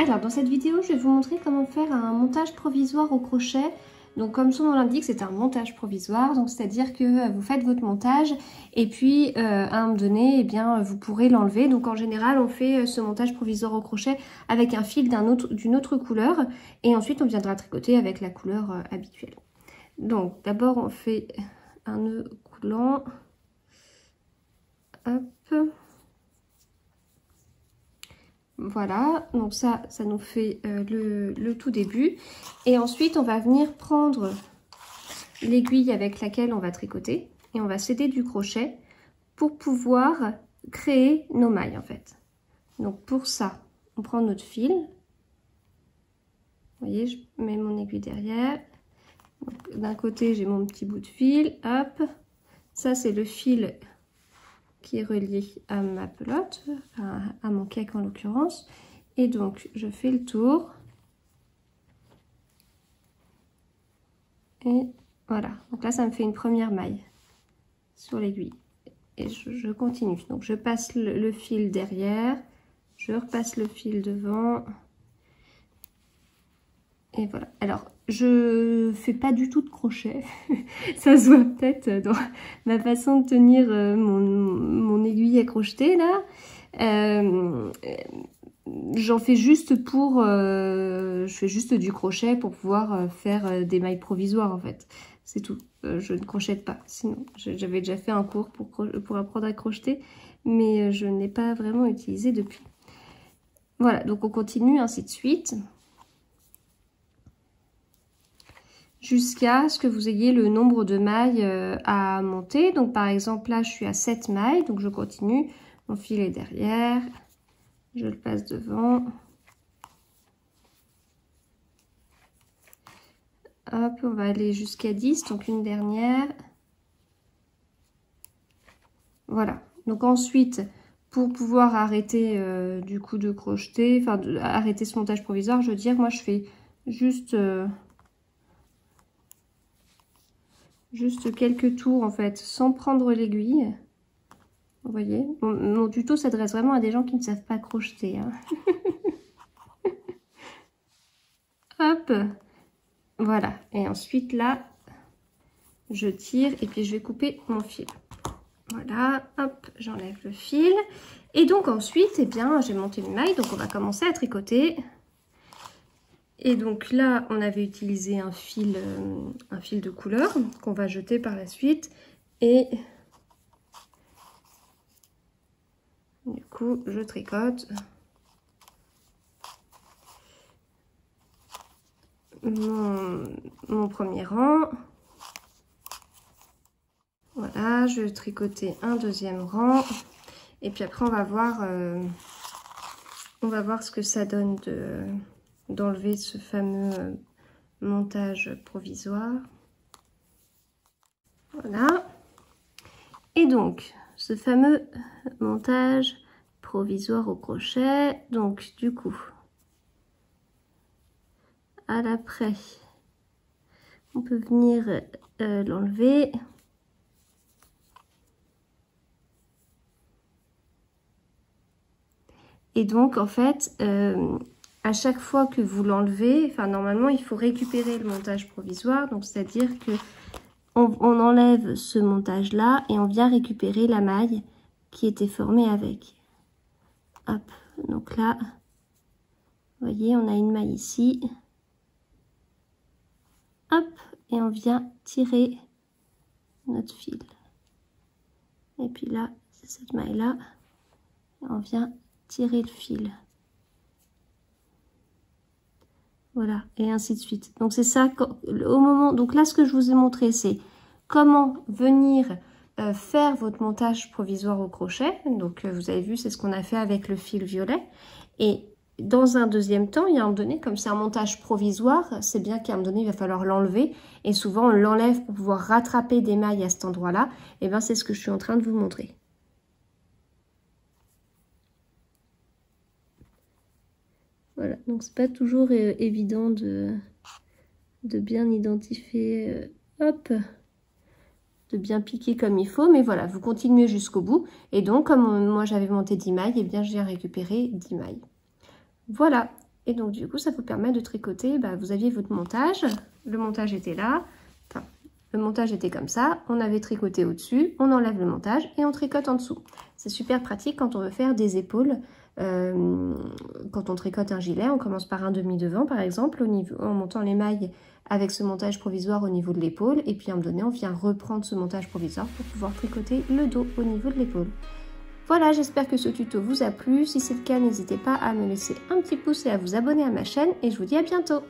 Alors dans cette vidéo je vais vous montrer comment faire un montage provisoire au crochet. Donc comme son nom l'indique, c'est un montage provisoire, donc c'est-à-dire que vous faites votre montage et puis à un moment donné, eh bien, vous pourrez l'enlever. Donc en général on fait ce montage provisoire au crochet avec un fil d'une autre couleur et ensuite on viendra tricoter avec la couleur habituelle. Donc d'abord on fait un nœud coulant, hop. Voilà, donc ça nous fait le tout début. Et ensuite, on va venir prendre l'aiguille avec laquelle on va tricoter. Et on va s'aider du crochet pour pouvoir créer nos mailles, en fait. Donc pour ça, on prend notre fil. Vous voyez, je mets mon aiguille derrière. D'un côté, j'ai mon petit bout de fil. Hop, ça c'est le fil qui est relié à ma pelote, à mon cake en l'occurrence. Et donc je fais le tour. Et voilà, donc là ça me fait une première maille sur l'aiguille. Et je continue. Donc je passe le fil derrière, je repasse le fil devant. Et voilà. Alors, je fais pas du tout de crochet. Ça se voit peut-être dans ma façon de tenir mon aiguille à crocheter là. J'en fais juste pour... je fais juste du crochet pour pouvoir faire des mailles provisoires en fait. C'est tout. Je ne crochète pas. Sinon, j'avais déjà fait un cours pour apprendre à crocheter, mais je n'ai pas vraiment utilisé depuis. Voilà, donc on continue ainsi de suite. Jusqu'à ce que vous ayez le nombre de mailles à monter. Donc par exemple là je suis à 7 mailles, donc je continue, mon fil est derrière, je le passe devant. Hop, on va aller jusqu'à 10, donc une dernière. Voilà, donc ensuite pour pouvoir arrêter du coup de crocheter, enfin arrêter ce montage provisoire, je veux dire, moi je fais juste... juste quelques tours en fait, sans prendre l'aiguille. Vous voyez, mon tuto s'adresse vraiment à des gens qui ne savent pas crocheter. Hein. Hop, voilà. Et ensuite là, je tire et puis je vais couper mon fil. Voilà, hop, j'enlève le fil. Et donc ensuite, eh bien, j'ai monté une maille, donc on va commencer à tricoter. Et donc là, on avait utilisé un fil de couleur qu'on va jeter par la suite. Et du coup, je tricote mon premier rang. Voilà, je vais tricoter un deuxième rang. Et puis après, on va voir ce que ça donne d'enlever ce fameux montage provisoire. Voilà. Et donc, ce fameux montage provisoire au crochet, donc du coup, à l'après, on peut venir l'enlever. Et donc, en fait, à chaque fois que vous l'enlevez, enfin normalement il faut récupérer le montage provisoire, donc c'est-à-dire que on enlève ce montage là et on vient récupérer la maille qui était formée avec. Hop, donc là, vous voyez, on a une maille ici. Hop, et on vient tirer notre fil. Et puis là, c'est cette maille là, on vient tirer le fil. Voilà, et ainsi de suite. Donc c'est ça, au moment, donc là ce que je vous ai montré, c'est comment venir faire votre montage provisoire au crochet. Donc vous avez vu, c'est ce qu'on a fait avec le fil violet. Et dans un deuxième temps, il y a un moment donné, comme c'est un montage provisoire, c'est bien qu'à un moment donné, il va falloir l'enlever. Et souvent, on l'enlève pour pouvoir rattraper des mailles à cet endroit-là. Et bien, c'est ce que je suis en train de vous montrer. Voilà, donc c'est pas toujours évident de bien identifier, hop, de bien piquer comme il faut, mais voilà, vous continuez jusqu'au bout. Et donc, comme moi j'avais monté 10 mailles, et bien j'ai récupéré 10 mailles. Voilà, Et donc du coup, ça vous permet de tricoter, vous aviez votre montage, le montage était là, enfin, le montage était comme ça, on avait tricoté au-dessus, on enlève le montage et on tricote en dessous. C'est super pratique quand on veut faire des épaules. Quand on tricote un gilet, on commence par un demi devant par exemple, en montant les mailles avec ce montage provisoire au niveau de l'épaule, et puis à un moment donné on vient reprendre ce montage provisoire pour pouvoir tricoter le dos au niveau de l'épaule. Voilà, j'espère que ce tuto vous a plu. Si c'est le cas, n'hésitez pas à me laisser un petit pouce et à vous abonner à ma chaîne, et je vous dis à bientôt.